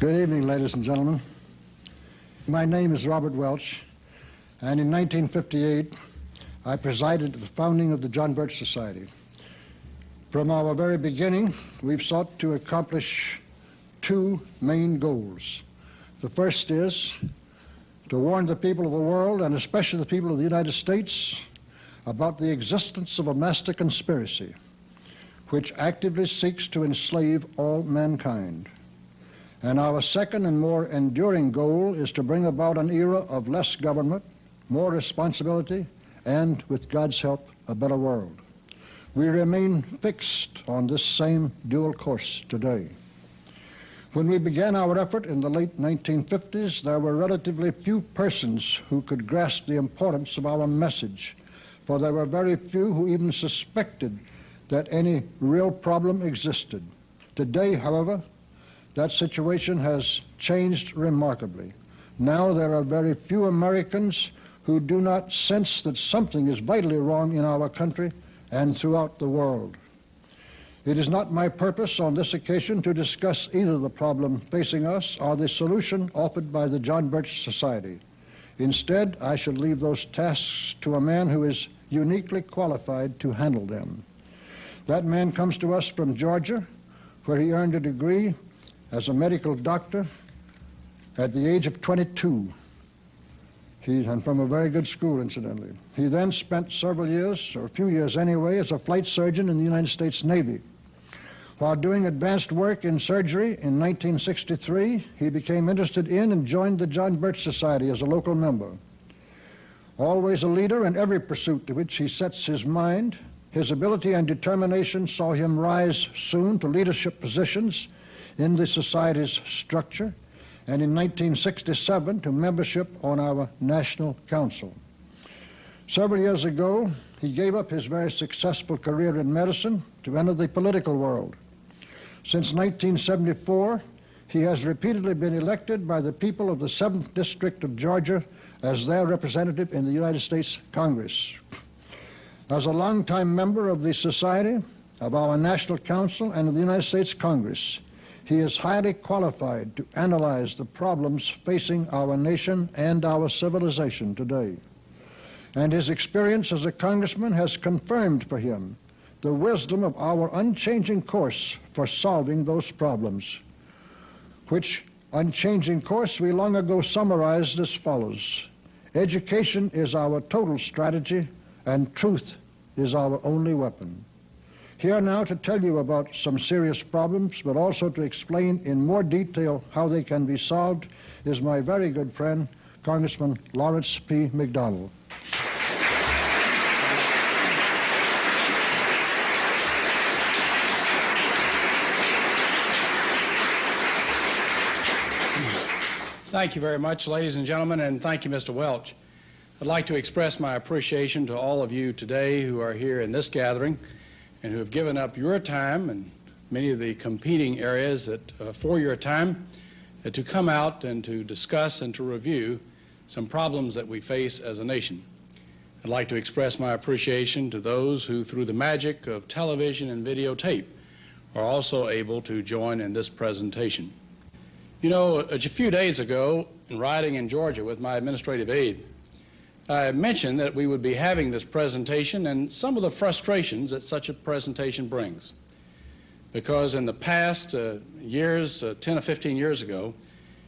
Good evening, ladies and gentlemen. My name is Robert Welch, and in 1958, I presided at the founding of the John Birch Society. From our very beginning, we've sought to accomplish two main goals. The first is to warn the people of the world, and especially the people of the United States, about the existence of a master conspiracy which actively seeks to enslave all mankind. And our second and more enduring goal is to bring about an era of less government, more responsibility, and, with God's help, a better world. We remain fixed on this same dual course today. When we began our effort in the late 1950s, there were relatively few persons who could grasp the importance of our message, for there were very few who even suspected that any real problem existed. Today, however, that situation has changed remarkably. Now there are very few Americans who do not sense that something is vitally wrong in our country and throughout the world. It is not my purpose on this occasion to discuss either the problem facing us or the solution offered by the John Birch Society. Instead, I shall leave those tasks to a man who is uniquely qualified to handle them. That man comes to us from Georgia, where he earned a degree as a medical doctor at the age of 22. And from a very good school, incidentally. He then spent several years, or a few years anyway, as a flight surgeon in the United States Navy. While doing advanced work in surgery in 1963, he became interested in and joined the John Birch Society as a local member. Always a leader in every pursuit to which he sets his mind, his ability and determination saw him rise soon to leadership positions in the Society's structure, and in 1967 to membership on our National Council. Several years ago, he gave up his very successful career in medicine to enter the political world. Since 1974, he has repeatedly been elected by the people of the 7th District of Georgia as their representative in the United States Congress. As a longtime member of the Society, of our National Council, and of the United States Congress, he is highly qualified to analyze the problems facing our nation and our civilization today. And his experience as a congressman has confirmed for him the wisdom of our unchanging course for solving those problems, which unchanging course we long ago summarized as follows: education is our total strategy, and truth is our only weapon. Here now to tell you about some serious problems, but also to explain in more detail how they can be solved, is my very good friend, Congressman Lawrence P. McDonald. Thank you very much, ladies and gentlemen, and thank you, Mr. Welch. I'd like to express my appreciation to all of you today who are here in this gathering and who have given up your time and many of the competing areas for your time to come out and to discuss and to review some problems that we face as a nation. I'd like to express my appreciation to those who, through the magic of television and videotape, are also able to join in this presentation. You know, a few days ago, in riding in Georgia with my administrative aide, I mentioned that we would be having this presentation and some of the frustrations that such a presentation brings. Because in the past years, 10 or 15 years ago,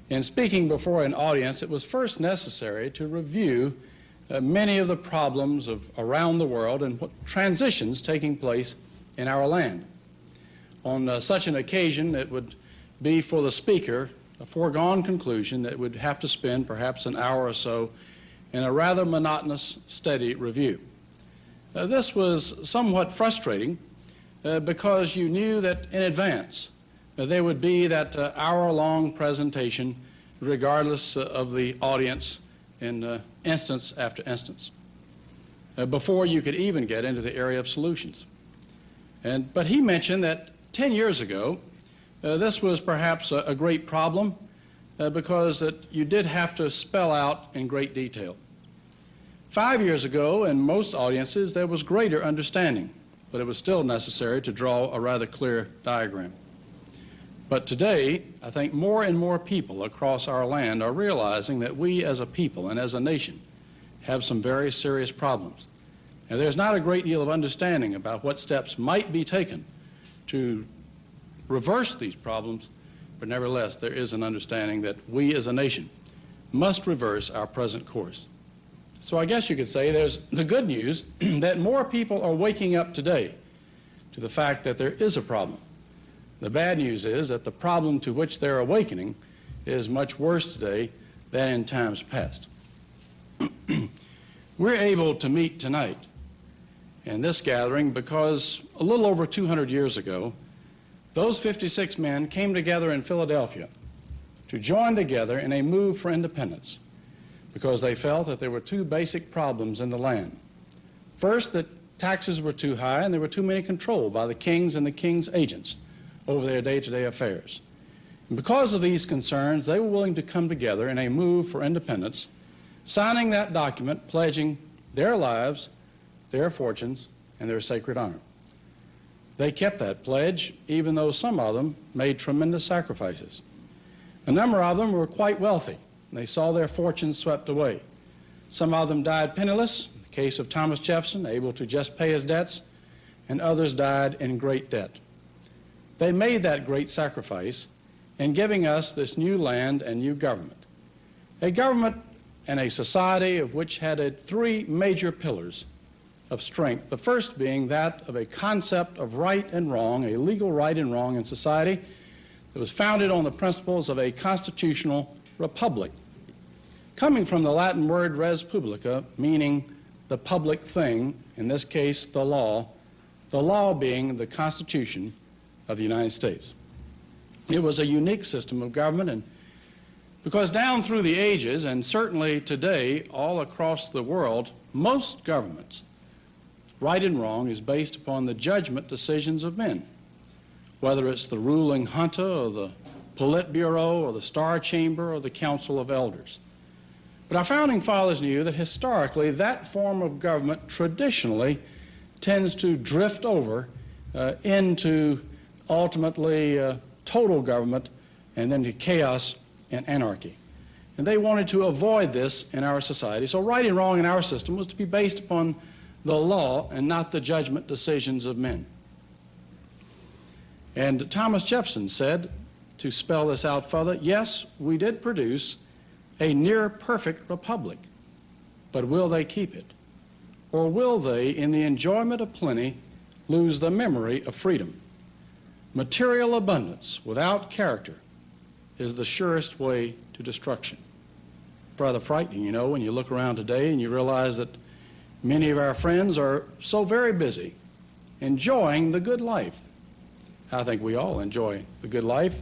in speaking before an audience, it was first necessary to review many of the problems of around the world and what transitions taking place in our land. On such an occasion, it would be for the speaker a foregone conclusion that would have to spend perhaps an hour or so in a rather monotonous, steady review. This was somewhat frustrating because you knew that in advance there would be that hour-long presentation regardless of the audience in instance after instance before you could even get into the area of solutions. But he mentioned that 10 years ago this was perhaps a great problem because that you did have to spell out in great detail. 5 years ago, in most audiences, there was greater understanding, but it was still necessary to draw a rather clear diagram. But today, I think more and more people across our land are realizing that we as a people and as a nation have some very serious problems. And there's not a great deal of understanding about what steps might be taken to reverse these problems, but nevertheless, there is an understanding that we as a nation must reverse our present course. So I guess you could say there's the good news that more people are waking up today to the fact that there is a problem. The bad news is that the problem to which they're awakening is much worse today than in times past. We're able to meet tonight in this gathering because a little over 200 years ago, those 56 men came together in Philadelphia to join together in a move for independence because they felt that there were two basic problems in the land. First, that taxes were too high and there were too many controlled by the kings and the king's agents over their day-to-day affairs. And because of these concerns, they were willing to come together in a move for independence, signing that document pledging their lives, their fortunes, and their sacred honor. They kept that pledge, even though some of them made tremendous sacrifices. A number of them were quite wealthy, and they saw their fortunes swept away. Some of them died penniless, in the case of Thomas Jefferson, able to just pay his debts, and others died in great debt. They made that great sacrifice in giving us this new land and new government, a government and a society of which had three major pillars of strength, the first being that of a concept of right and wrong, a legal right and wrong in society that was founded on the principles of a constitutional republic, coming from the Latin word res publica, meaning the public thing, in this case the law being the Constitution of the United States. It was a unique system of government, and because down through the ages, and certainly today all across the world, most governments, right and wrong is based upon the judgment decisions of men, whether it's the ruling junta or the Politburo or the Star Chamber or the Council of Elders. But our founding fathers knew that historically that form of government traditionally tends to drift over into ultimately total government and then to chaos and anarchy. And they wanted to avoid this in our society. So right and wrong in our system was to be based upon the law and not the judgment decisions of men. And Thomas Jefferson said, to spell this out further, yes, we did produce a near-perfect republic, but will they keep it? Or will they, in the enjoyment of plenty, lose the memory of freedom? Material abundance without character is the surest way to destruction. Rather frightening, you know, when you look around today and you realize that many of our friends are so very busy enjoying the good life. I think we all enjoy the good life,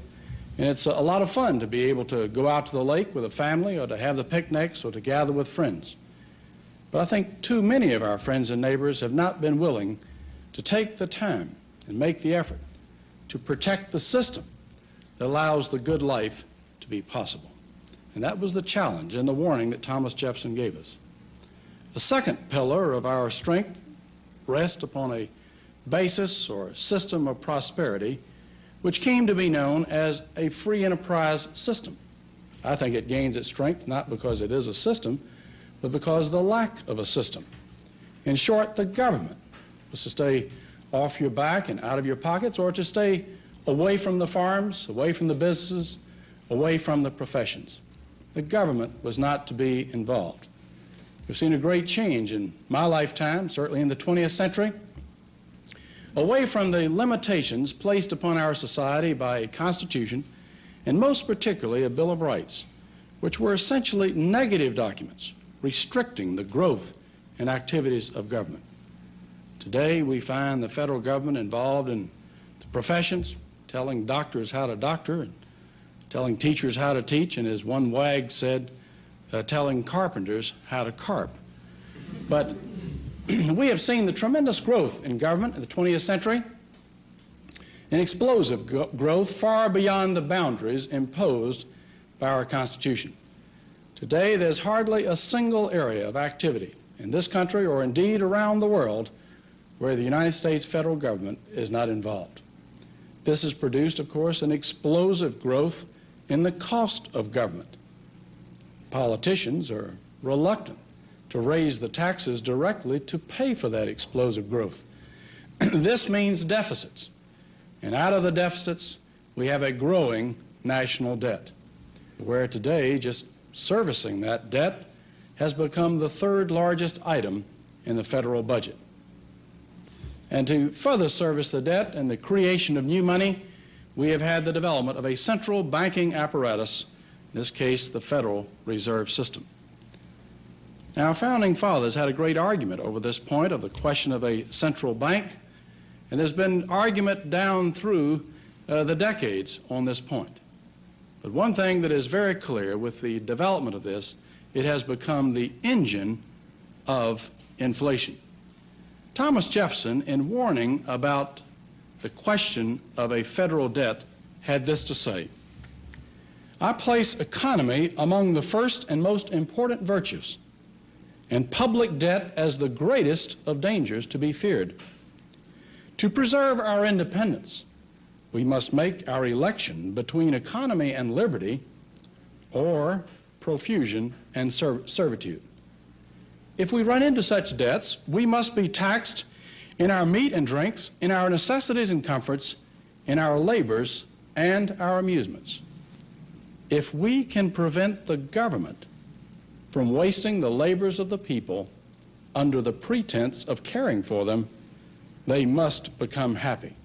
and it's a lot of fun to be able to go out to the lake with a family or to have the picnics or to gather with friends. But I think too many of our friends and neighbors have not been willing to take the time and make the effort to protect the system that allows the good life to be possible. And that was the challenge and the warning that Thomas Jefferson gave us. The second pillar of our strength rests upon a basis or system of prosperity which came to be known as a free enterprise system. I think it gains its strength not because it is a system, but because of the lack of a system. In short, the government was to stay off your back and out of your pockets, or to stay away from the farms, away from the businesses, away from the professions. The government was not to be involved. We've seen a great change in my lifetime, certainly in the 20th century, away from the limitations placed upon our society by a Constitution, and most particularly a Bill of Rights, which were essentially negative documents restricting the growth and activities of government. Today we find the federal government involved in the professions, telling doctors how to doctor and telling teachers how to teach, and as one wag said, telling carpenters how to carp. But we have seen the tremendous growth in government in the 20th century, an explosive growth far beyond the boundaries imposed by our Constitution. Today, there's hardly a single area of activity in this country or indeed around the world where the United States federal government is not involved. This has produced, of course, an explosive growth in the cost of government. Politicians are reluctant to raise the taxes directly to pay for that explosive growth. This means deficits. And out of the deficits, we have a growing national debt, where today just servicing that debt has become the third largest item in the federal budget. And to further service the debt and the creation of new money, we have had the development of a central banking apparatus, in this case the Federal Reserve System. Now, our founding fathers had a great argument over this point of the question of a central bank, and there's been argument down through the decades on this point. But one thing that is very clear with the development of this, it has become the engine of inflation. Thomas Jefferson, in warning about the question of a federal debt, had this to say: "I place economy among the first and most important virtues, and public debt as the greatest of dangers to be feared. To preserve our independence, we must make our election between economy and liberty, or profusion and servitude. If we run into such debts, we must be taxed in our meat and drinks, in our necessities and comforts, in our labors and our amusements. If we can prevent the government from wasting the labors of the people under the pretense of caring for them, they must become happy."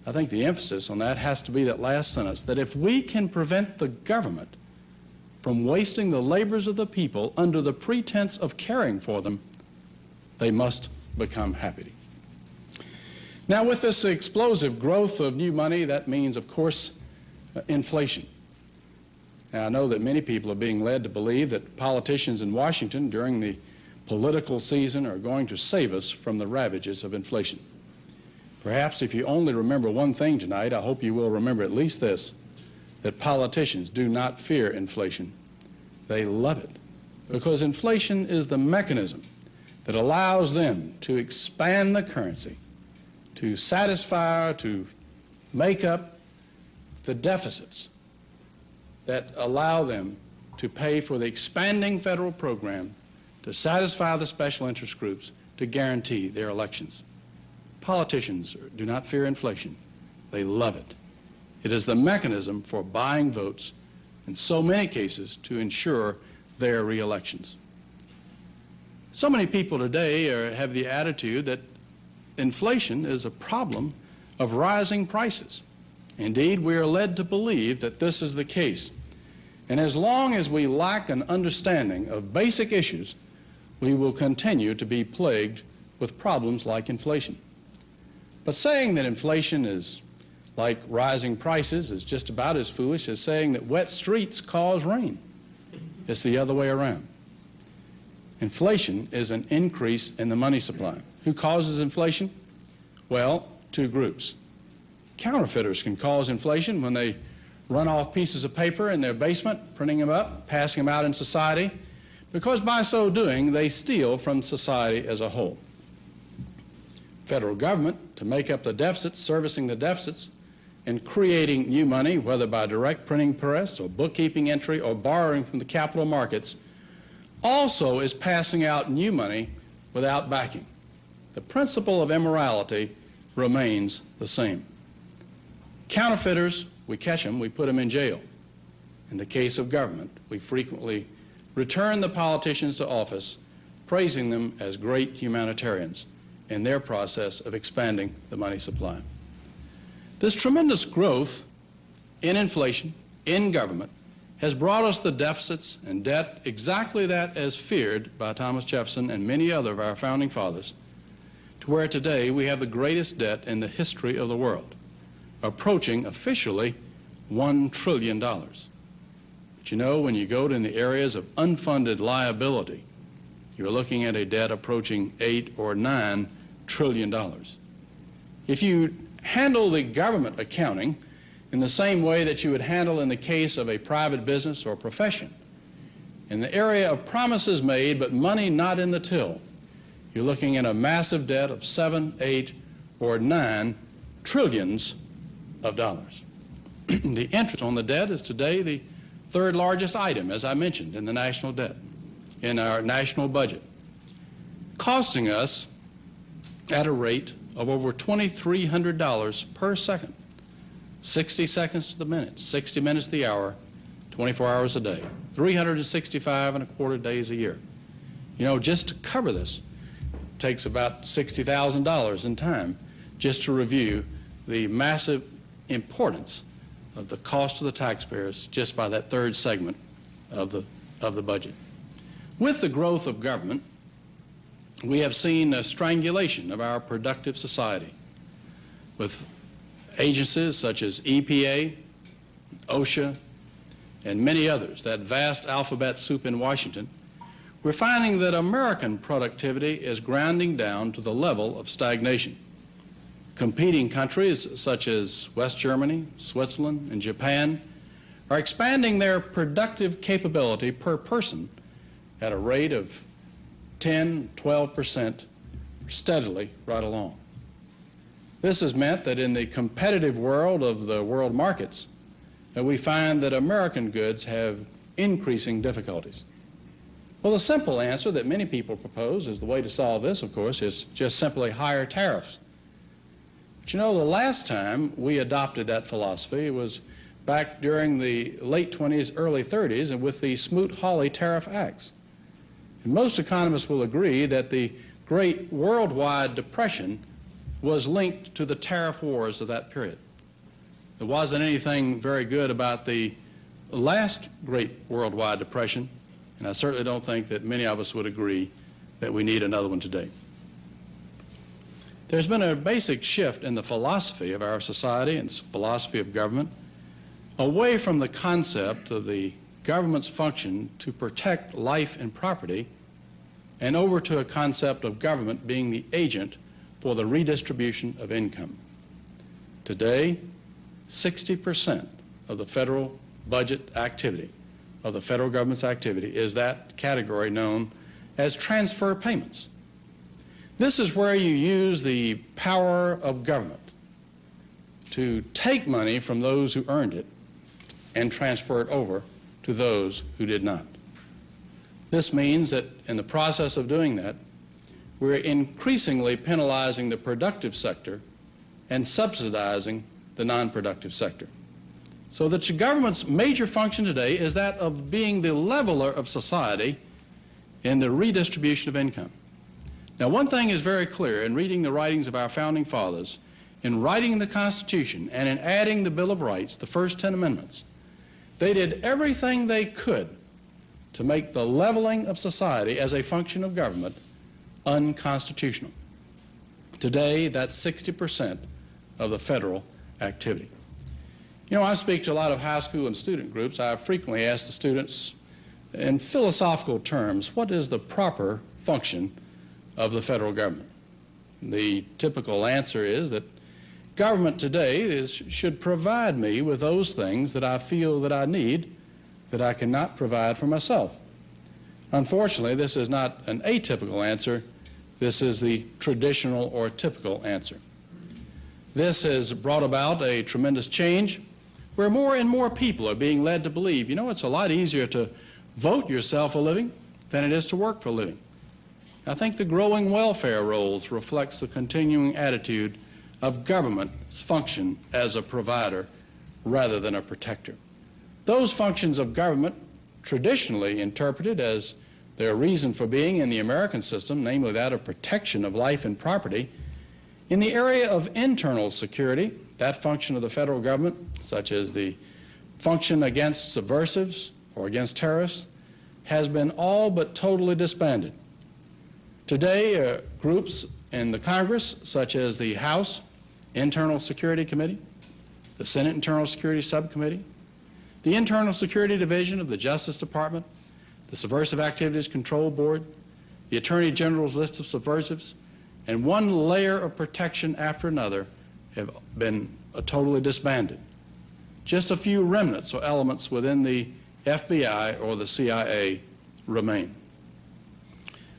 I think the emphasis on that has to be that last sentence, that if we can prevent the government from wasting the labors of the people under the pretense of caring for them, they must become happy. Now, with this explosive growth of new money, that means, of course, inflation. Now, I know that many people are being led to believe that politicians in Washington during the political season are going to save us from the ravages of inflation. Perhaps if you only remember one thing tonight, I hope you will remember at least this: that politicians do not fear inflation. They love it, because inflation is the mechanism that allows them to expand the currency, to satisfy, to make up the deficits that allow them to pay for the expanding federal program, to satisfy the special interest groups, to guarantee their elections. Politicians do not fear inflation. They love it. It is the mechanism for buying votes, in so many cases, to ensure their re-elections. So many people today have the attitude that inflation is a problem of rising prices. Indeed, we are led to believe that this is the case. And as long as we lack an understanding of basic issues, we will continue to be plagued with problems like inflation. But saying that inflation is like rising prices is just about as foolish as saying that wet streets cause rain. It's the other way around. Inflation is an increase in the money supply. Who causes inflation? Well, two groups. Counterfeiters can cause inflation when they run off pieces of paper in their basement, printing them up, passing them out in society, because by so doing, they steal from society as a whole. Federal government, to make up the deficits, servicing the deficits, and creating new money, whether by direct printing press or bookkeeping entry or borrowing from the capital markets, also is passing out new money without backing. The principle of immorality remains the same. Counterfeiters, we catch them, we put them in jail. In the case of government, we frequently return the politicians to office, praising them as great humanitarians in their process of expanding the money supply. This tremendous growth in inflation, in government, has brought us the deficits and debt exactly that as feared by Thomas Jefferson and many other of our founding fathers, to where today we have the greatest debt in the history of the world, approaching officially $1 trillion. But you know, when you go to the areas of unfunded liability, you're looking at a debt approaching $8 or $9 trillion. If you handle the government accounting in the same way that you would handle in the case of a private business or profession, in the area of promises made but money not in the till, you're looking at a massive debt of 7, 8, or 9 trillions of dollars. The interest on the debt is today the third largest item, as I mentioned, in the national debt, in our national budget, costing us at a rate of over $2,300 per second, 60 seconds to the minute, 60 minutes to the hour, 24 hours a day, 365 and a quarter days a year. You know, just to cover this takes about $60,000 in time just to review the massive importance of the cost to the taxpayers just by that third segment of the budget. With the growth of government, we have seen a strangulation of our productive society with agencies such as EPA, OSHA, and many others, that vast alphabet soup in Washington. We're finding that American productivity is grinding down to the level of stagnation. Competing countries such as West Germany, Switzerland, and Japan are expanding their productive capability per person at a rate of 10, 12% steadily right along. This has meant that in the competitive world of the world markets, that we find that American goods have increasing difficulties. Well, the simple answer that many people propose is the way to solve this, of course, is just simply higher tariffs. But you know, the last time we adopted that philosophy was back during the late 20s, early 30s, and with the Smoot-Hawley Tariff Acts. And most economists will agree that the great worldwide depression was linked to the tariff wars of that period. There wasn't anything very good about the last great worldwide depression, and I certainly don't think that many of us would agree that we need another one today. There's been a basic shift in the philosophy of our society and philosophy of government away from the concept of the government's function to protect life and property and over to a concept of government being the agent for the redistribution of income. Today, 60% of the federal budget activity, of the federal government's activity, is that category known as transfer payments. This is where you use the power of government to take money from those who earned it and transfer it over to those who did not. This means that in the process of doing that, we're increasingly penalizing the productive sector and subsidizing the non-productive sector. So that the government's major function today is that of being the leveler of society in the redistribution of income. Now, one thing is very clear in reading the writings of our founding fathers, in writing the Constitution, and in adding the Bill of Rights, the first 10 amendments. They did everything they could to make the leveling of society as a function of government unconstitutional. Today, that's 60% of the federal activity. You know, I speak to a lot of high school and student groups. I frequently ask the students in philosophical terms, what is the proper function of the federal government? The typical answer is that government today should provide me with those things that I feel that I need that I cannot provide for myself. Unfortunately, this is not an atypical answer. This is the traditional or typical answer. This has brought about a tremendous change where more and more people are being led to believe, you know, it's a lot easier to vote yourself a living than it is to work for a living. I think the growing welfare rolls reflects the continuing attitude of government's function as a provider rather than a protector. Those functions of government traditionally interpreted as their reason for being in the American system, namely that of protection of life and property, in the area of internal security, that function of the federal government, such as the function against subversives or against terrorists, has been all but totally disbanded. Today, groups in the Congress, such as the House Internal Security Committee, the Senate Internal Security Subcommittee, the Internal Security Division of the Justice Department, the Subversive Activities Control Board, the Attorney General's list of subversives, and one layer of protection after another have been totally disbanded. Just a few remnants or elements within the FBI or the CIA remain.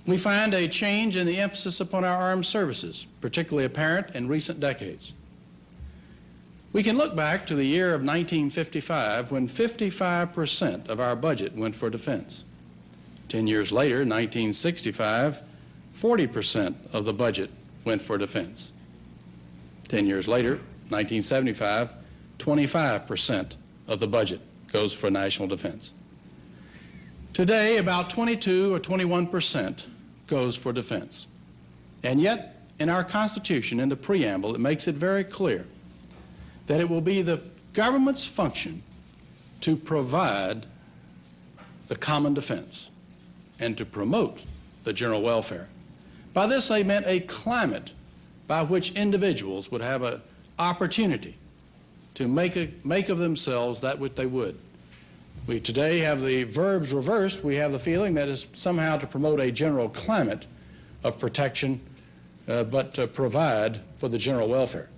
We find a change in the emphasis upon our armed services, particularly apparent in recent decades. We can look back to the year of 1955 when 55% of our budget went for defense. 10 years later, 1965, 40% of the budget went for defense. 10 years later, 1975, 25% of the budget goes for national defense. Today, about 22 or 21% goes for defense. And yet, in our Constitution, in the preamble, it makes it very clear that it will be the government's function to provide the common defense and to promote the general welfare. By this, they meant a climate by which individuals would have an opportunity to make of themselves that which they would. We today have the verbs reversed. We have the feeling that is somehow to promote a general climate of protection, but to provide for the general welfare.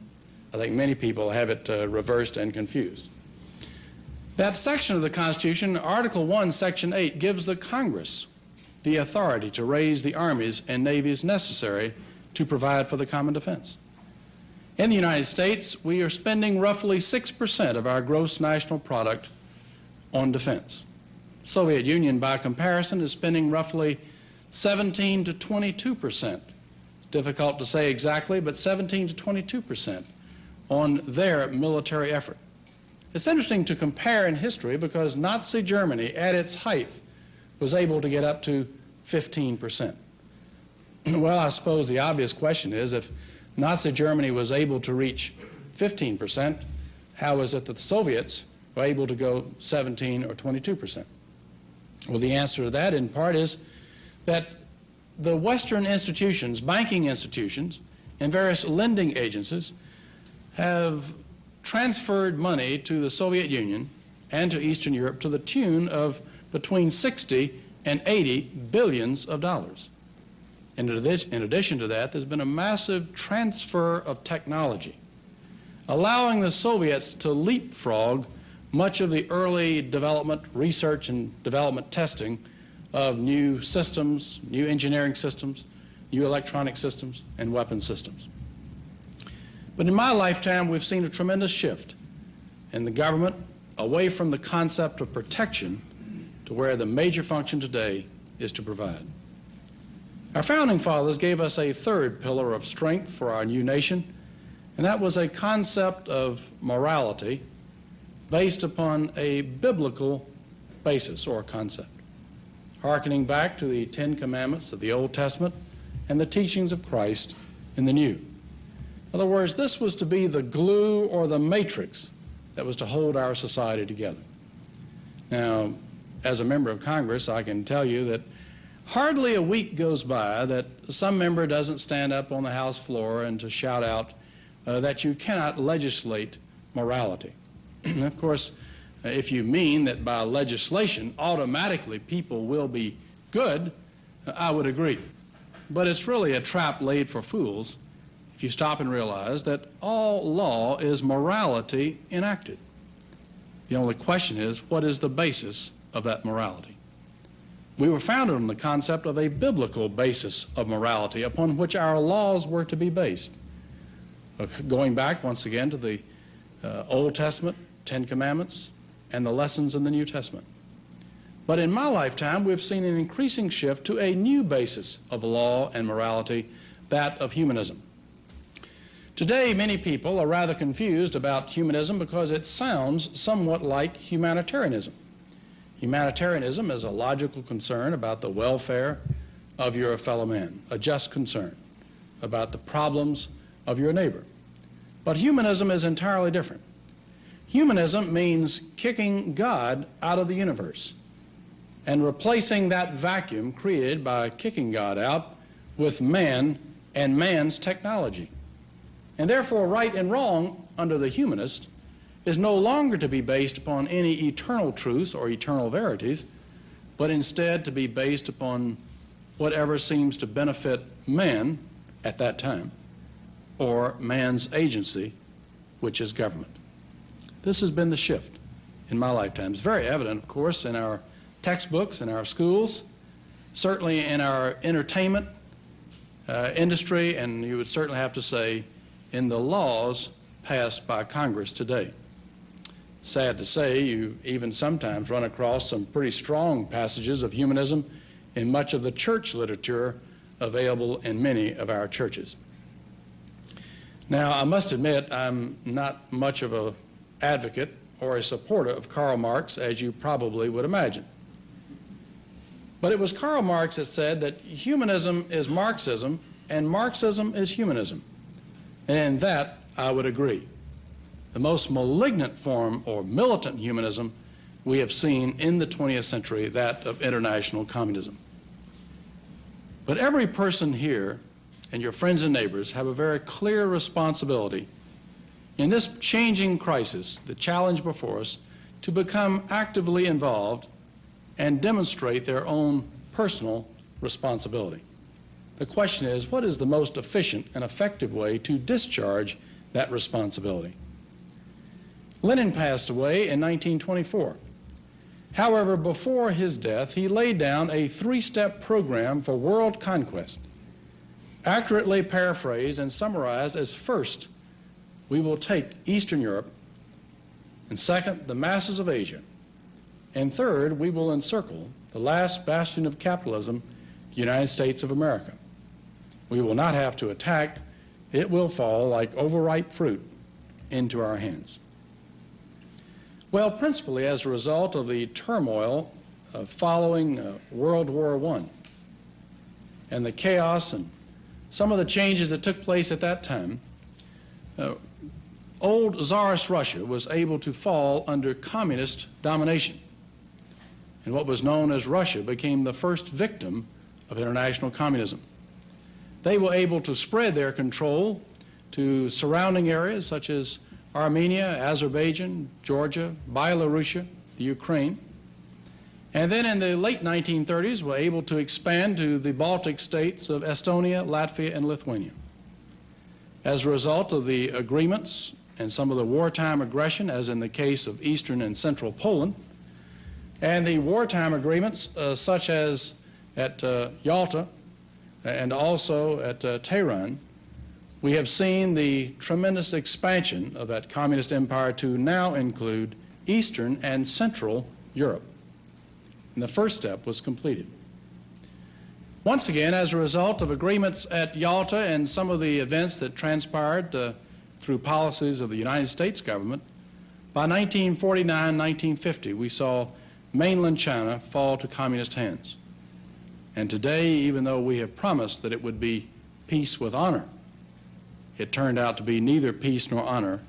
I think many people have it reversed and confused. That section of the Constitution, Article 1, Section 8, gives the Congress the authority to raise the armies and navies necessary to provide for the common defense. In the United States, we are spending roughly 6% of our gross national product on defense. The Soviet Union, by comparison, is spending roughly 17 to 22%. It's difficult to say exactly, but 17 to 22% on their military effort. It's interesting to compare in history because Nazi Germany, at its height, was able to get up to 15%. Well, I suppose the obvious question is, if Nazi Germany was able to reach 15%, how is it that the Soviets were able to go 17 or 22%? Well, the answer to that, in part, is that the Western institutions, banking institutions, and various lending agencies have transferred money to the Soviet Union and to Eastern Europe to the tune of between 60 and 80 billions of dollars. And in addition to that, there's been a massive transfer of technology, allowing the Soviets to leapfrog much of the early development, research and development testing of new systems, new engineering systems, new electronic systems, and weapon systems. But in my lifetime, we've seen a tremendous shift in the government away from the concept of protection to where the major function today is to provide. Our founding fathers gave us a third pillar of strength for our new nation, and that was a concept of morality based upon a biblical basis or concept, hearkening back to the Ten Commandments of the Old Testament and the teachings of Christ in the New. In other words, this was to be the glue or the matrix that was to hold our society together. Now, as a member of Congress, I can tell you that hardly a week goes by that some member doesn't stand up on the House floor and to shout out that you cannot legislate morality. Of course, if you mean that by legislation automatically people will be good, I would agree. But it's really a trap laid for fools if you stop and realize that all law is morality enacted. The only question is, what is the basis of that morality? We were founded on the concept of a biblical basis of morality upon which our laws were to be based. Going back once again to the Old Testament, Ten Commandments, and the lessons in the New Testament. But in my lifetime, we've seen an increasing shift to a new basis of law and morality, that of humanism. Today, many people are rather confused about humanism because it sounds somewhat like humanitarianism. Humanitarianism is a logical concern about the welfare of your fellow man, a just concern about the problems of your neighbor. But humanism is entirely different. Humanism means kicking God out of the universe and replacing that vacuum created by kicking God out with man and man's technology. And therefore, right and wrong under the humanist is no longer to be based upon any eternal truths or eternal verities, but instead to be based upon whatever seems to benefit man at that time, or man's agency, which is government. This has been the shift in my lifetime. It's very evident, of course, in our textbooks, in our schools, certainly in our entertainment industry, and you would certainly have to say in the laws passed by Congress today. Sad to say, you even sometimes run across some pretty strong passages of humanism in much of the church literature available in many of our churches. Now, I must admit, I'm not much of an advocate or a supporter of Karl Marx, as you probably would imagine. But it was Karl Marx that said that humanism is Marxism and Marxism is humanism. And in that, I would agree. The most malignant form or militant humanism we have seen in the 20th century, that of international communism. But every person here and your friends and neighbors have a very clear responsibility in this changing crisis, the challenge before us, to become actively involved and demonstrate their own personal responsibility. The question is, what is the most efficient and effective way to discharge that responsibility? Lenin passed away in 1924. However, before his death, he laid down a three-step program for world conquest, accurately paraphrased and summarized as: first, we will take Eastern Europe, and second, the masses of Asia, and third, we will encircle the last bastion of capitalism, the United States of America. We will not have to attack. It will fall like overripe fruit into our hands. Well, principally as a result of the turmoil following World War I and the chaos and some of the changes that took place at that time, old Tsarist Russia was able to fall under communist domination. And what was known as Russia became the first victim of international communism. They were able to spread their control to surrounding areas such as Armenia, Azerbaijan, Georgia, Belarusia, the Ukraine. And then in the late 1930s were able to expand to the Baltic states of Estonia, Latvia, and Lithuania. As a result of the agreements and some of the wartime aggression, as in the case of eastern and central Poland, and the wartime agreements such as at Yalta and also at Tehran, we have seen the tremendous expansion of that communist empire to now include Eastern and Central Europe. And the first step was completed. Once again, as a result of agreements at Yalta and some of the events that transpired through policies of the United States government, by 1949-1950, we saw mainland China fall to communist hands. And today, even though we have promised that it would be peace with honor, it turned out to be neither peace nor honor,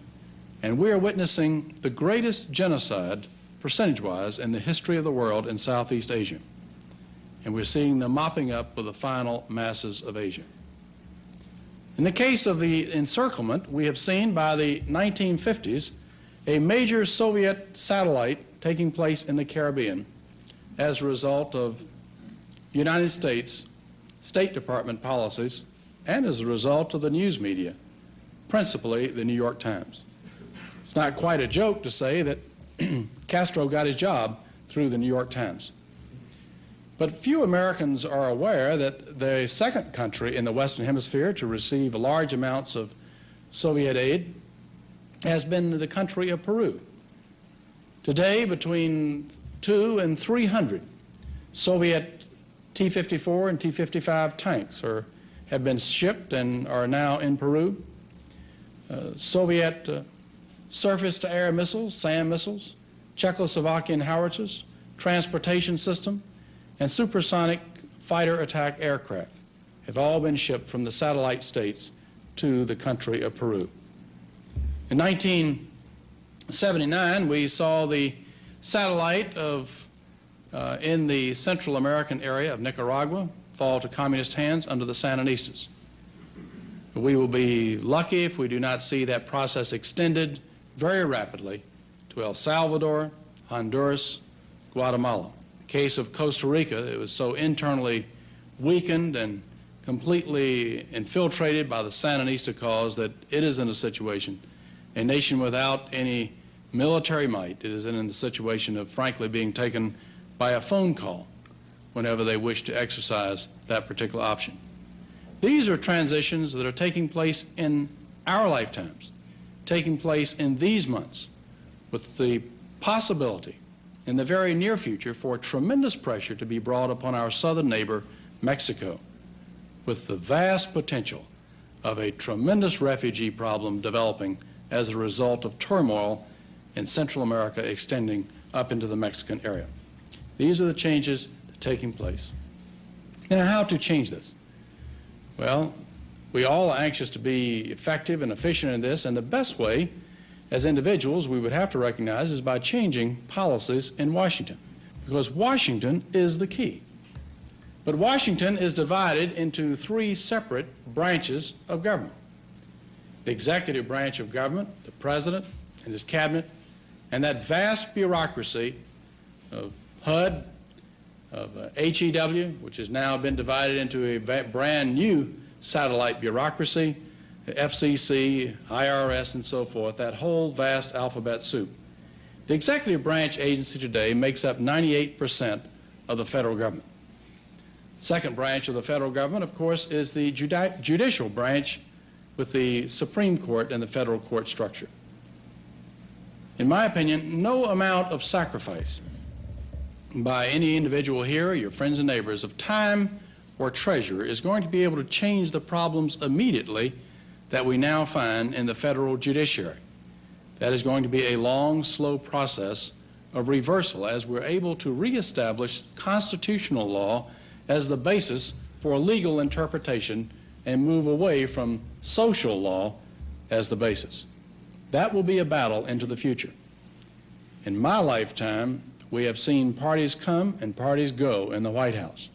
and we are witnessing the greatest genocide, percentage-wise, in the history of the world in Southeast Asia. And we're seeing the mopping up of the final masses of Asia. In the case of the encirclement, we have seen by the 1950s a major Soviet satellite taking place in the Caribbean as a result of United States State Department policies and as a result of the news media, principally the New York Times. It's not quite a joke to say that Castro got his job through the New York Times. But few Americans are aware that the second country in the Western Hemisphere to receive large amounts of Soviet aid has been the country of Peru. Today, between 200 and 300 Soviet T-54 and T-55 tanks have been shipped and are now in Peru. Soviet surface-to-air missiles, SAM missiles, Czechoslovakian howitzers, transportation system, and supersonic fighter attack aircraft have all been shipped from the satellite states to the country of Peru. In 1979, we saw the satellite in the Central American area of Nicaragua fall to communist hands under the Sandinistas. We will be lucky if we do not see that process extended very rapidly to El Salvador, Honduras, Guatemala. The case of Costa Rica, it was so internally weakened and completely infiltrated by the Sandinista cause that it is in a situation, a nation without any military might. It is in the situation of, frankly, being taken by a phone call whenever they wish to exercise that particular option. These are transitions that are taking place in our lifetimes. taking place in these months, with the possibility in the very near future for tremendous pressure to be brought upon our southern neighbor, Mexico, with the vast potential of a tremendous refugee problem developing as a result of turmoil in Central America extending up into the Mexican area. These are the changes taking place. Now, how to change this? Well, we all are anxious to be effective and efficient in this, and the best way as individuals we would have to recognize is by changing policies in Washington, because Washington is the key. But Washington is divided into three separate branches of government: the executive branch of government, the president and his cabinet, and that vast bureaucracy of HUD, of HEW, which has now been divided into a brand new satellite bureaucracy, the FCC, IRS, and so forth, that whole vast alphabet soup. The executive branch agency today makes up 98% of the federal government. Second branch of the federal government, of course, is the judicial branch with the Supreme Court and the federal court structure. In my opinion, no amount of sacrifice by any individual here, or your friends and neighbors, of time or treasure is going to be able to change the problems immediately that we now find in the federal judiciary. That is going to be a long, slow process of reversal as we're able to reestablish constitutional law as the basis for legal interpretation and move away from social law as the basis. That will be a battle into the future. In my lifetime, we have seen parties come and parties go in the White House.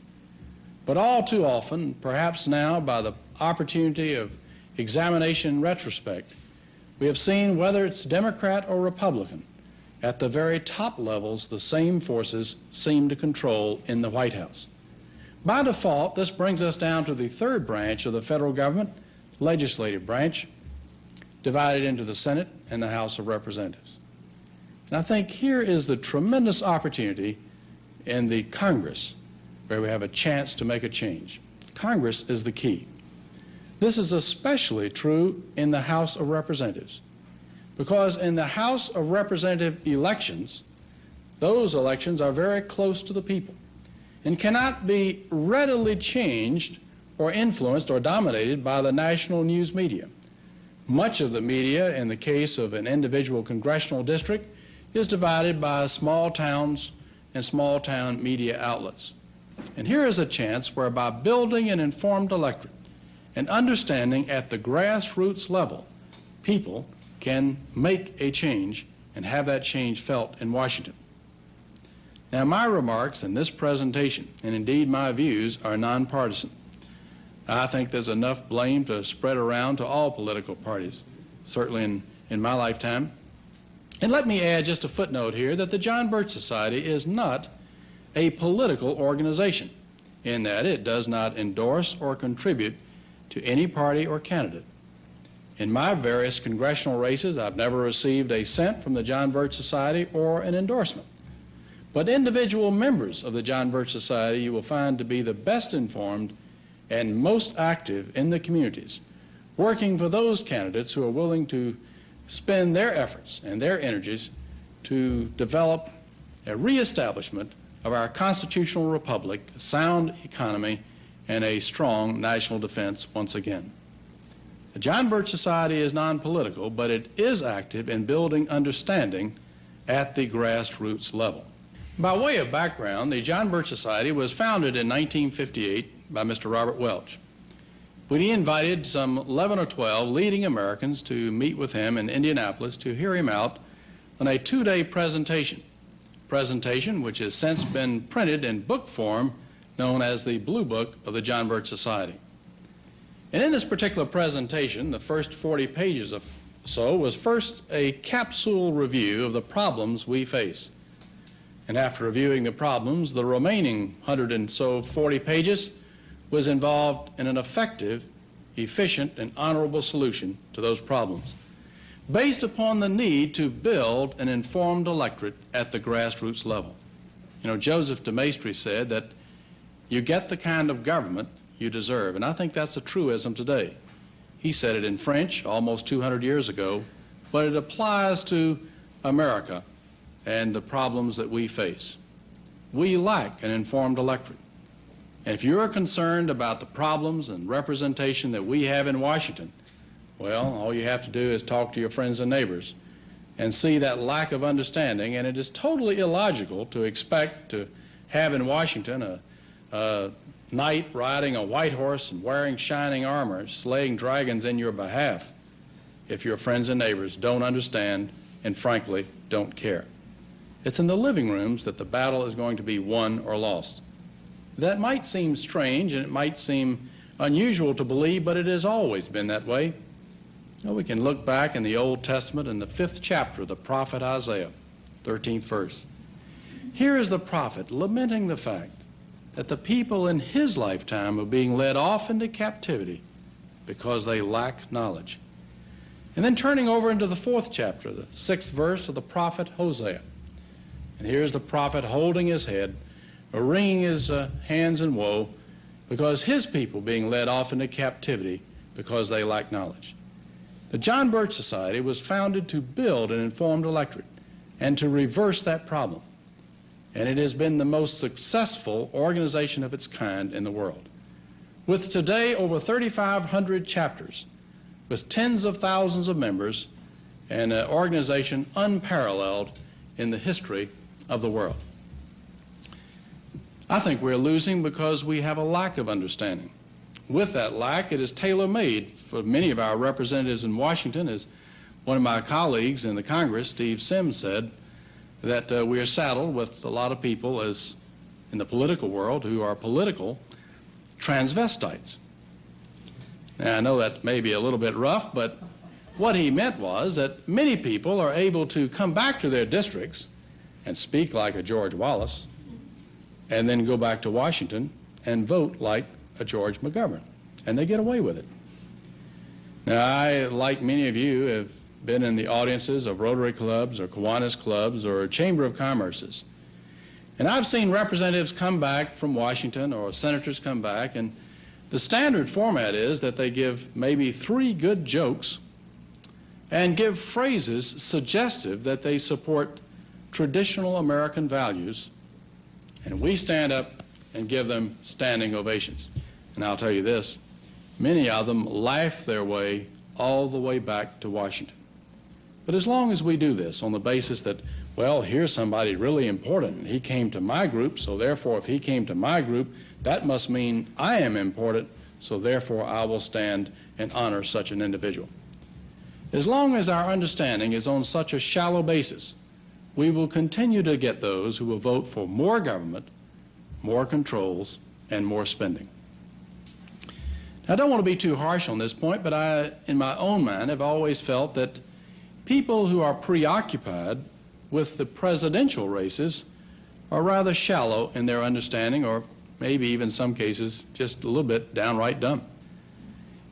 But all too often, perhaps now by the opportunity of examination in retrospect, we have seen, whether it's Democrat or Republican, at the very top levels, the same forces seem to control in the White House. By default, this brings us down to the third branch of the federal government, legislative branch, divided into the Senate and the House of Representatives. And I think here is the tremendous opportunity in the Congress where we have a chance to make a change. Congress is the key. This is especially true in the House of Representatives, because in the House of Representative elections, those elections are very close to the people and cannot be readily changed or influenced or dominated by the national news media. Much of the media, in the case of an individual congressional district, is divided by small towns and small town media outlets. And here is a chance where, by building an informed electorate and understanding at the grassroots level, people can make a change and have that change felt in Washington. Now, my remarks in this presentation, and indeed my views, are nonpartisan. I think there's enough blame to spread around to all political parties, certainly in my lifetime. And let me add just a footnote here that the John Birch Society is not a political organization, in that it does not endorse or contribute to any party or candidate. In my various congressional races, I've never received a cent from the John Birch Society or an endorsement. But individual members of the John Birch Society you will find to be the best informed and most active in the communities, working for those candidates who are willing to spend their efforts and their energies to develop a reestablishment of our constitutional republic, a sound economy, and a strong national defense once again. The John Birch Society is non-political, but it is active in building understanding at the grassroots level. By way of background, the John Birch Society was founded in 1958 by Mr. Robert Welch, when he invited some 11 or 12 leading Americans to meet with him in Indianapolis to hear him out on a two-day presentation which has since been printed in book form, known as the Blue Book of the John Birch Society. And in this particular presentation, the first 40 pages or so was first a capsule review of the problems we face. And after reviewing the problems, the remaining 140 pages was involved in an effective, efficient, and honorable solution to those problems, based upon the need to build an informed electorate at the grassroots level. You know, Joseph de Maistre said that you get the kind of government you deserve, and I think that's a truism today. He said it in French almost 200 years ago. but it applies to America and the problems that we face. We lack an informed electorate. And if you're concerned about the problems and representation that we have in Washington, well, all you have to do is talk to your friends and neighbors and see that lack of understanding. And it is totally illogical to expect to have in Washington a knight riding a white horse and wearing shining armor, slaying dragons in your behalf, if your friends and neighbors don't understand and, frankly, don't care. It's in the living rooms that the battle is going to be won or lost. That might seem strange and it might seem unusual to believe, but it has always been that way. We can look back in the Old Testament in the 5th chapter of the prophet Isaiah, 13th verse. Here is the prophet lamenting the fact that the people in his lifetime are being led off into captivity because they lack knowledge. And then turning over into the 4th chapter, the 6th verse of the prophet Hosea. And here's the prophet holding his head, wringing his hands in woe because his people being led off into captivity because they lack knowledge. The John Birch Society was founded to build an informed electorate and to reverse that problem. And it has been the most successful organization of its kind in the world. With today over 3,500 chapters, with tens of thousands of members, and an organization unparalleled in the history of the world. I think we're losing because we have a lack of understanding. With that lack, it is tailor-made for many of our representatives in Washington. As one of my colleagues in the Congress, Steve Sims, said, that we are saddled with a lot of people as in the political world who are political transvestites. Now, I know that may be a little bit rough, but what he meant was that many people are able to come back to their districts and speak like a George Wallace and then go back to Washington and vote like a George McGovern, and they get away with it. Now, I, like many of you, have been in the audiences of Rotary clubs or Kiwanis clubs or Chamber of Commerce's. And I've seen representatives come back from Washington or senators come back, and the standard format is that they give maybe 3 good jokes and give phrases suggestive that they support traditional American values, and we stand up and give them standing ovations. And I'll tell you this, many of them laugh their way all the way back to Washington. But as long as we do this on the basis that, well, here's somebody really important, and he came to my group, so therefore if he came to my group, that must mean I am important, so therefore I will stand and honor such an individual. As long as our understanding is on such a shallow basis, we will continue to get those who will vote for more government, more controls, and more spending. Now, I don't want to be too harsh on this point, but I, in my own mind, have always felt that people who are preoccupied with the presidential races are rather shallow in their understanding, or maybe even in some cases just a little bit downright dumb.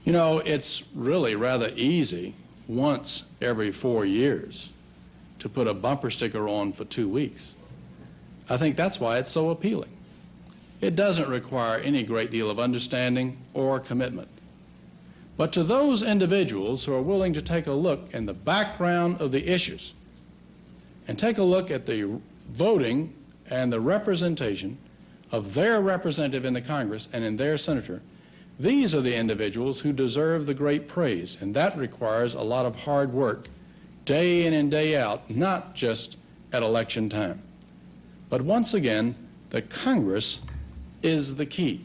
You know, it's really rather easy once every 4 years to put a bumper sticker on for 2 weeks. I think that's why it's so appealing. It doesn't require any great deal of understanding or commitment. But to those individuals who are willing to take a look in the background of the issues and take a look at the voting and the representation of their representative in the Congress and in their senator, these are the individuals who deserve the great praise, and that requires a lot of hard work, day in and day out, not just at election time. But once again, the Congress is the key.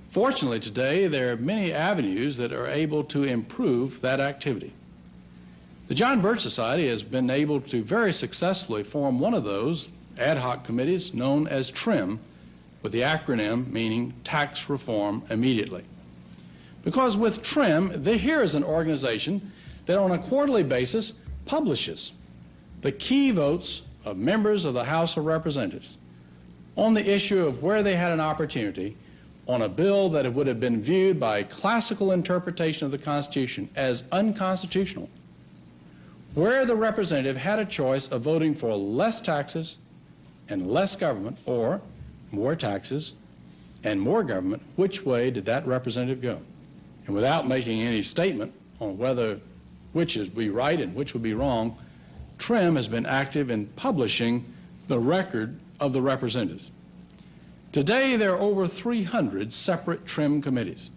Fortunately today, there are many avenues that are able to improve that activity. The John Birch Society has been able to very successfully form one of those ad hoc committees known as TRIM, with the acronym meaning Tax Reform Immediately. Because with TRIM, here is an organization that on a quarterly basis publishes the key votes of members of the House of Representatives on the issue of where they had an opportunity on a bill that it would have been viewed by a classical interpretation of the Constitution as unconstitutional, where the representative had a choice of voting for less taxes and less government, or more taxes and more government. Which way did that representative go? And without making any statement on whether which would be right and which would be wrong, TRIM has been active in publishing the record of the representatives. Today, there are over 300 separate TRIM committees.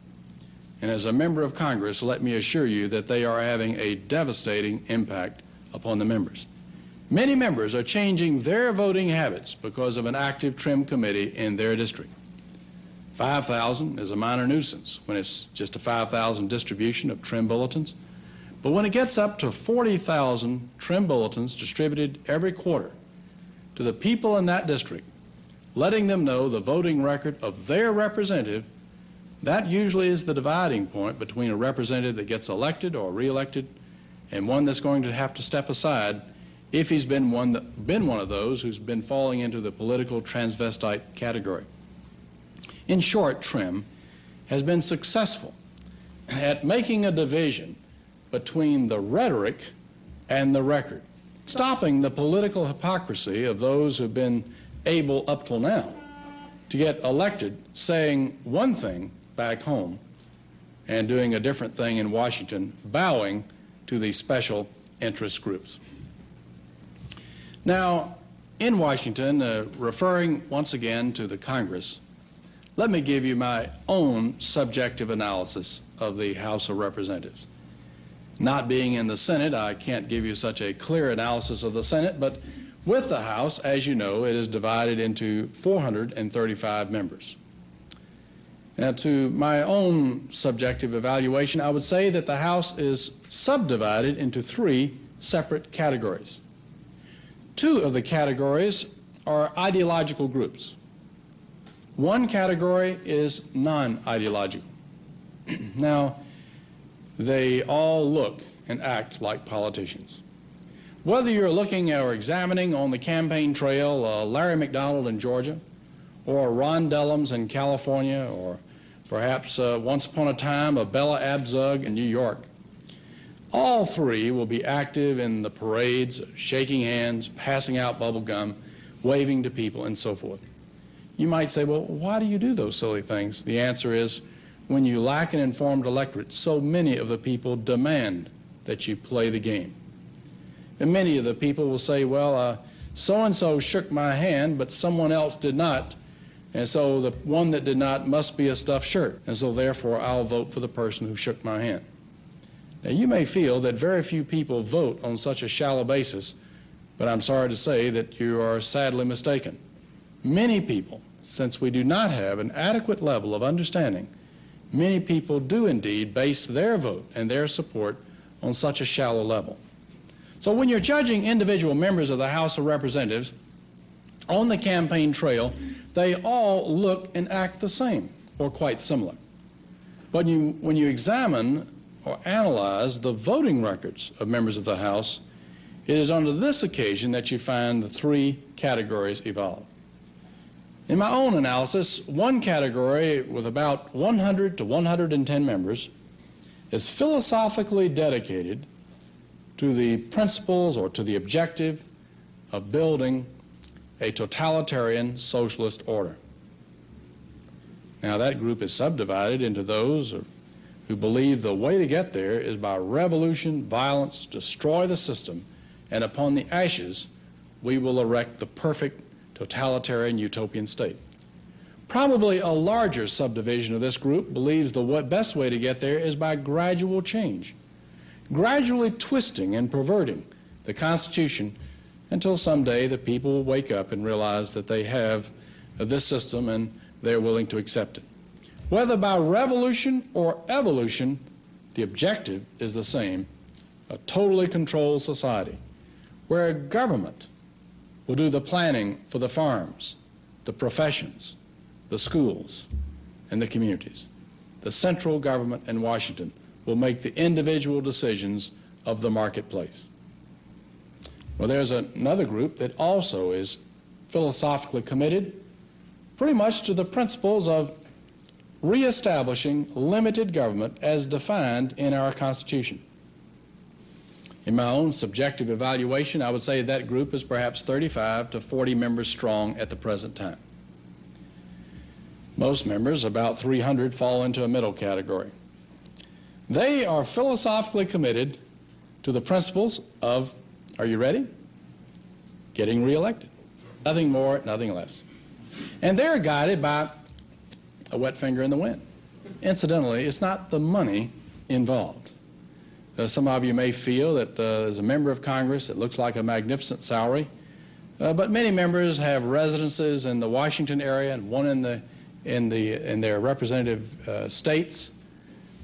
And as a member of Congress, let me assure you that they are having a devastating impact upon the members. Many members are changing their voting habits because of an active TRIM committee in their district. 5,000 is a minor nuisance when it's just a 5,000 distribution of TRIM bulletins. But when it gets up to 40,000 TRIM bulletins distributed every quarter to the people in that district, letting them know the voting record of their representative, that usually is the dividing point between a representative that gets elected or reelected and one that's going to have to step aside if he's been one of those who's been falling into the political transvestite category. In short, TRIM has been successful at making a division between the rhetoric and the record, stopping the political hypocrisy of those who've been able up till now to get elected saying one thing back home and doing a different thing in Washington, bowing to these special interest groups. Now, in Washington, referring once again to the Congress, let me give you my own subjective analysis of the House of Representatives. Not being in the Senate, I can't give you such a clear analysis of the Senate, but with the House, as you know, it is divided into 435 members. Now, to my own subjective evaluation, I would say that the House is subdivided into 3 separate categories. 2 of the categories are ideological groups. One category is non-ideological. Now, they all look and act like politicians. Whether you're looking or examining on the campaign trail Larry McDonald in Georgia, or Ron Dellums in California, or perhaps once upon a time a Bella Abzug in New York, all 3 will be active in the parades, shaking hands, passing out bubble gum, waving to people, and so forth. You might say, well, why do you do those silly things? The answer is, when you lack an informed electorate, so many of the people demand that you play the game. And many of the people will say, well, so-and-so shook my hand, but someone else did not, and so the one that did not must be a stuffed shirt, and so therefore I'll vote for the person who shook my hand. Now, you may feel that very few people vote on such a shallow basis, but I'm sorry to say that you are sadly mistaken. Many people, since we do not have an adequate level of understanding, many people do indeed base their vote and their support on such a shallow level. So when you're judging individual members of the House of Representatives on the campaign trail, they all look and act the same or quite similar. But when you examine or analyze the voting records of members of the House, it is on this occasion that you find the 3 categories evolve. In my own analysis, one category with about 100 to 110 members is philosophically dedicated to the principles or to the objective of building a totalitarian socialist order. Now, that group is subdivided into those who believe the way to get there is by revolution, violence, destroy the system, and upon the ashes we will erect the perfect totalitarian utopian state. Probably a larger subdivision of this group believes the best way to get there is by gradual change, gradually twisting and perverting the Constitution until someday the people will wake up and realize that they have this system and they're willing to accept it. Whether by revolution or evolution, the objective is the same: a totally controlled society where government will do the planning for the farms, the professions, the schools, and the communities. The central government in Washington will make the individual decisions of the marketplace. Well, there's another group that also is philosophically committed pretty much to the principles of reestablishing limited government as defined in our Constitution. In my own subjective evaluation, I would say that group is perhaps 35 to 40 members strong at the present time. Most members, about 300, fall into a middle category. They are philosophically committed to the principles of, are you ready? Getting reelected. Nothing more, nothing less. And they're guided by a wet finger in the wind. Incidentally, it's not the money involved. Some of you may feel that as a member of Congress, it looks like a magnificent salary, but many members have residences in the Washington area and one in their representative states.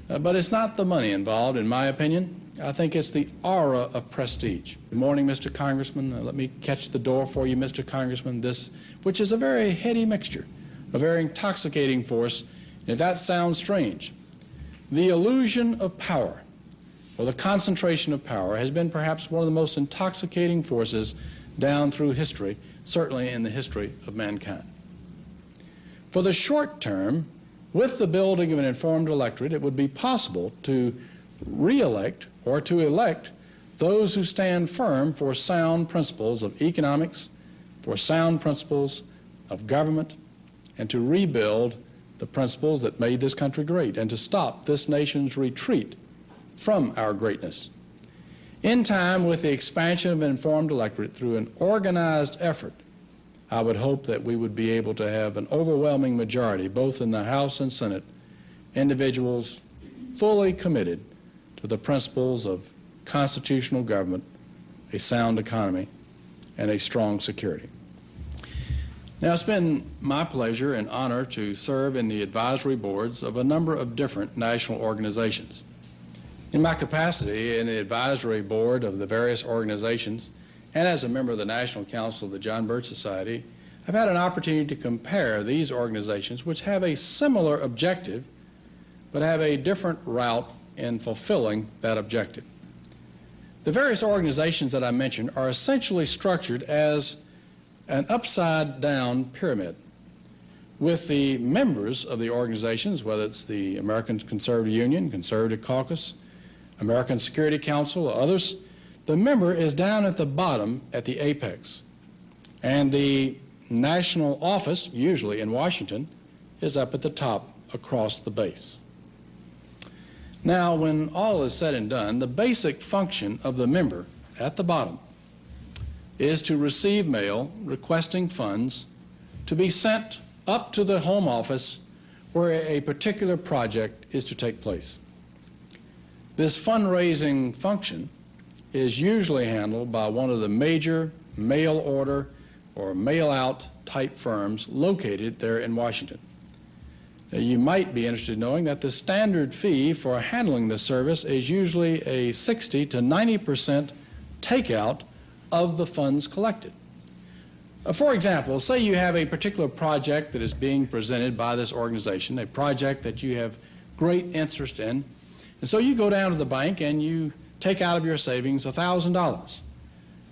But it's not the money involved, in my opinion. I think it's the aura of prestige. Good morning, Mr. Congressman. Let me catch the door for you, Mr. Congressman. This, which is a very heady mixture, a very intoxicating force. And if that sounds strange, the illusion of power, or the concentration of power, has been perhaps one of the most intoxicating forces down through history, certainly in the history of mankind. For the short term, with the building of an informed electorate, it would be possible to re-elect or to elect those who stand firm for sound principles of economics, for sound principles of government, and to rebuild the principles that made this country great, and to stop this nation's retreat from our greatness. In time, with the expansion of an informed electorate through an organized effort, I would hope that we would be able to have an overwhelming majority, both in the House and Senate, individuals fully committed to the principles of constitutional government, a sound economy, and a strong security. Now, it's been my pleasure and honor to serve in the advisory boards of a number of different national organizations. In my capacity in the advisory board of the various organizations, and as a member of the National Council of the John Birch Society, I've had an opportunity to compare these organizations, which have a similar objective, but have a different route in fulfilling that objective. The various organizations that I mentioned are essentially structured as an upside-down pyramid, with the members of the organizations, whether it's the American Conservative Union, Conservative Caucus, American Security Council, or others, the member is down at the bottom at the apex, and the national office, usually in Washington, is up at the top across the base. Now, when all is said and done, the basic function of the member at the bottom is to receive mail requesting funds to be sent up to the home office where a particular project is to take place. This fundraising function is usually handled by one of the major mail order or mail out type firms located there in Washington. Now, you might be interested in knowing that the standard fee for handling this service is usually a 60 to 90% takeout of the funds collected. For example, say you have a particular project that is being presented by this organization, a project that you have great interest in, and so you go down to the bank and you take out of your savings $1,000,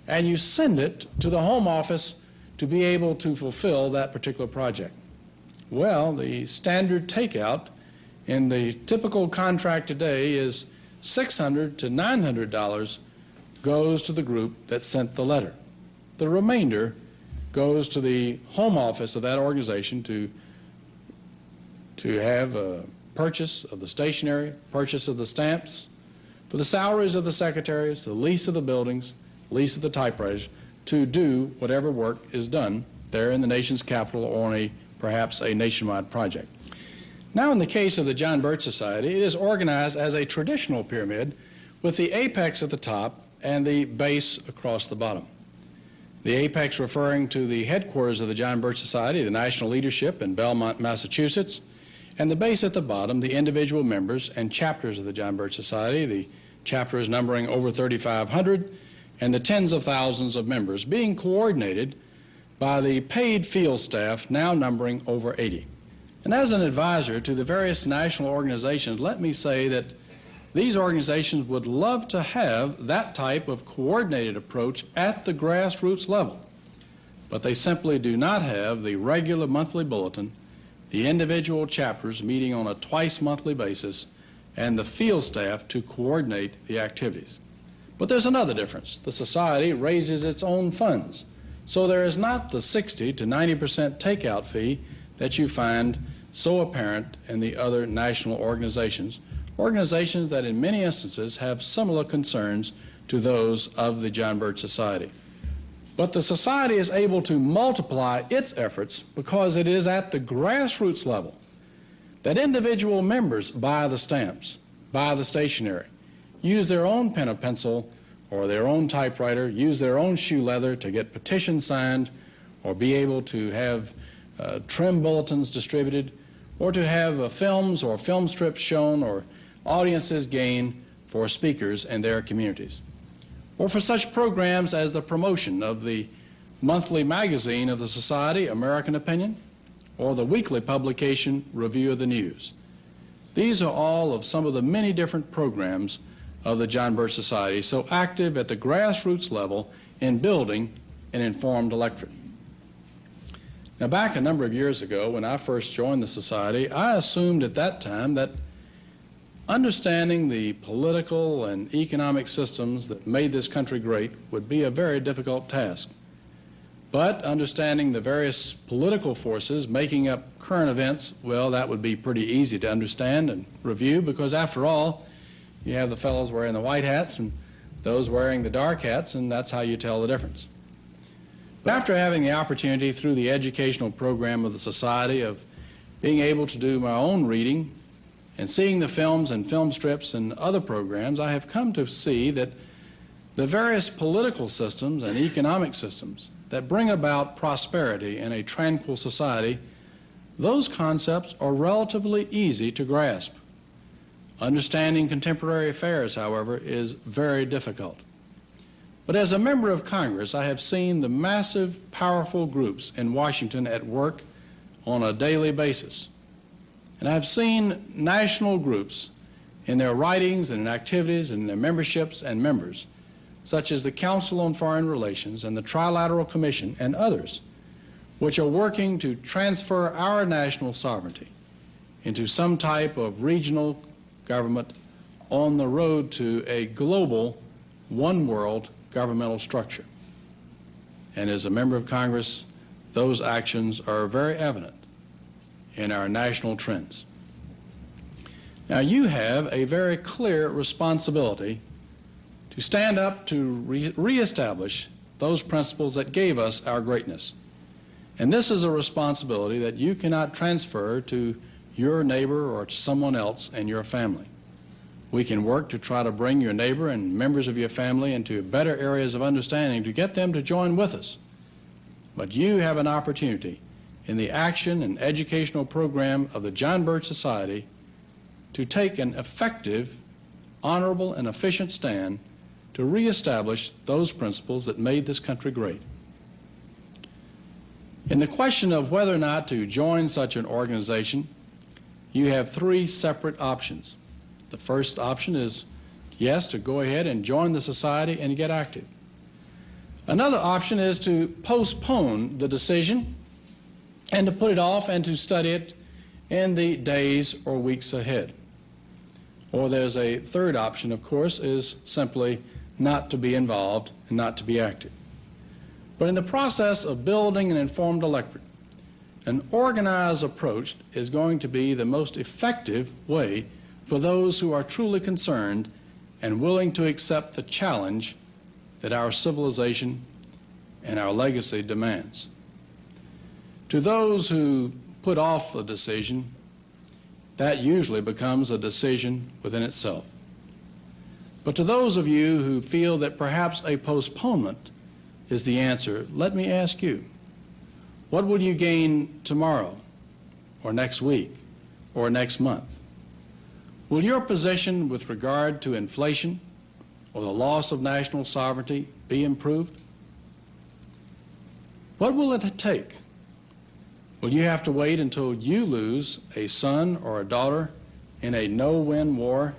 and you send it to the home office to be able to fulfill that particular project. Well, the standard takeout in the typical contract today is $600 to $900 goes to the group that sent the letter. The remainder goes to the home office of that organization to have a purchase of the stationery, purchase of the stamps, for the salaries of the secretaries, the lease of the buildings, lease of the typewriters, to do whatever work is done there in the nation's capital or on perhaps a nationwide project. Now, in the case of the John Birch Society, it is organized as a traditional pyramid with the apex at the top and the base across the bottom. The apex referring to the headquarters of the John Birch Society, the national leadership in Belmont, Massachusetts, and the base at the bottom, the individual members and chapters of the John Birch Society, the chapters numbering over 3,500, and the tens of thousands of members being coordinated by the paid field staff now numbering over 80. And as an advisor to the various national organizations, let me say that these organizations would love to have that type of coordinated approach at the grassroots level, but they simply do not have the regular monthly bulletin, the individual chapters meeting on a twice-monthly basis, and the field staff to coordinate the activities. But there's another difference. The society raises its own funds, so there is not the 60 to 90% takeout fee that you find so apparent in the other national organizations organizations that in many instances have similar concerns to those of the John Birch Society. But the Society is able to multiply its efforts because it is at the grassroots level that individual members buy the stamps, buy the stationery, use their own pen or pencil or their own typewriter, use their own shoe leather to get petitions signed or be able to have trim bulletins distributed or to have films or film strips shown or audiences gained for speakers in their communities, or for such programs as the promotion of the monthly magazine of the Society, American Opinion, or the weekly publication, Review of the News. These are all of some of the many different programs of the John Birch Society, so active at the grassroots level in building an informed electorate. Now, back a number of years ago, when I first joined the Society, I assumed at that time that understanding the political and economic systems that made this country great would be a very difficult task. But understanding the various political forces making up current events, well, that would be pretty easy to understand and review, because after all, you have the fellows wearing the white hats and those wearing the dark hats, and that's how you tell the difference. But after having the opportunity through the educational program of the Society of being able to do my own reading and seeing the films and film strips and other programs, I have come to see that the various political systems and economic systems that bring about prosperity in a tranquil society, those concepts are relatively easy to grasp. Understanding contemporary affairs, however, is very difficult. But as a member of Congress, I have seen the massive, powerful groups in Washington at work on a daily basis. And I've seen national groups in their writings and in activities and in their memberships and members, such as the Council on Foreign Relations and the Trilateral Commission and others, which are working to transfer our national sovereignty into some type of regional government on the road to a global, one-world governmental structure. And as a member of Congress, those actions are very evident in our national trends. Now, you have a very clear responsibility to stand up to reestablish those principles that gave us our greatness. And this is a responsibility that you cannot transfer to your neighbor or to someone else in your family. We can work to try to bring your neighbor and members of your family into better areas of understanding to get them to join with us. But you have an opportunity in the action and educational program of the John Birch Society to take an effective, honorable, and efficient stand to reestablish those principles that made this country great. In the question of whether or not to join such an organization, you have three separate options. The first option is, yes, to go ahead and join the Society and get active. Another option is to postpone the decision and to put it off and to study it in the days or weeks ahead. Or there's a third option, of course, is simply not to be involved and not to be active. But in the process of building an informed electorate, an organized approach is going to be the most effective way for those who are truly concerned and willing to accept the challenge that our civilization and our legacy demands. To those who put off a decision, that usually becomes a decision within itself. But to those of you who feel that perhaps a postponement is the answer, let me ask you, what will you gain tomorrow, or next week, or next month? Will your position with regard to inflation or the loss of national sovereignty be improved? What will it take? Will you have to wait until you lose a son or a daughter in a no-win war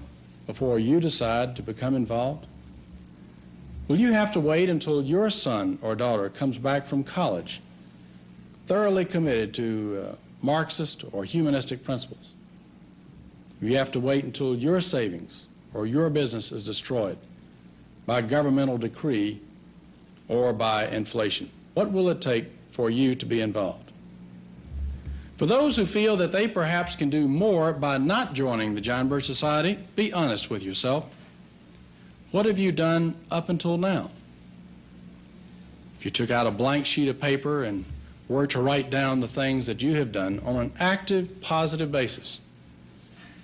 before you decide to become involved? Will you have to wait until your son or daughter comes back from college thoroughly committed to Marxist or humanistic principles? You have to wait until your savings or your business is destroyed by governmental decree or by inflation. What will it take for you to be involved? For those who feel that they perhaps can do more by not joining the John Birch Society, be honest with yourself. What have you done up until now? If you took out a blank sheet of paper and were to write down the things that you have done on an active, positive basis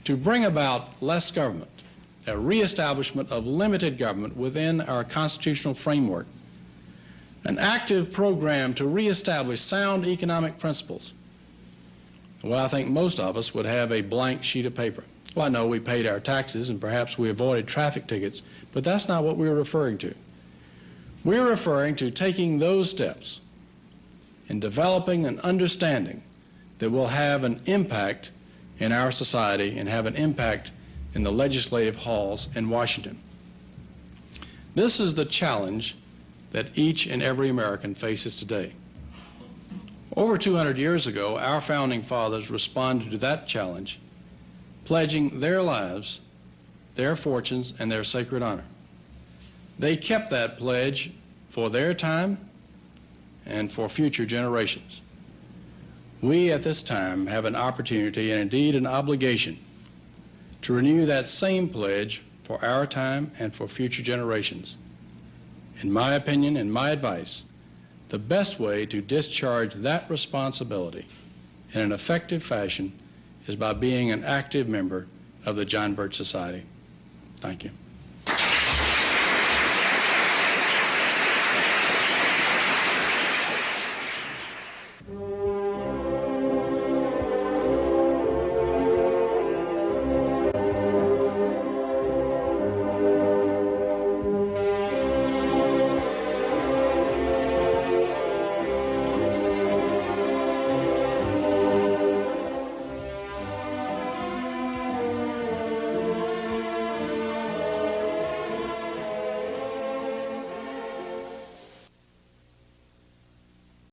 to bring about less government, a reestablishment of limited government within our constitutional framework, an active program to reestablish sound economic principles, well, I think most of us would have a blank sheet of paper. Well, I know we paid our taxes and perhaps we avoided traffic tickets, but that's not what we're referring to. We're referring to taking those steps in developing an understanding that will have an impact in our society and have an impact in the legislative halls in Washington. This is the challenge that each and every American faces today. Over 200 years ago, our founding fathers responded to that challenge, pledging their lives, their fortunes, and their sacred honor. They kept that pledge for their time and for future generations. We at this time have an opportunity and indeed an obligation to renew that same pledge for our time and for future generations. In my opinion and my advice, the best way to discharge that responsibility in an effective fashion is by being an active member of the John Birch Society. Thank you.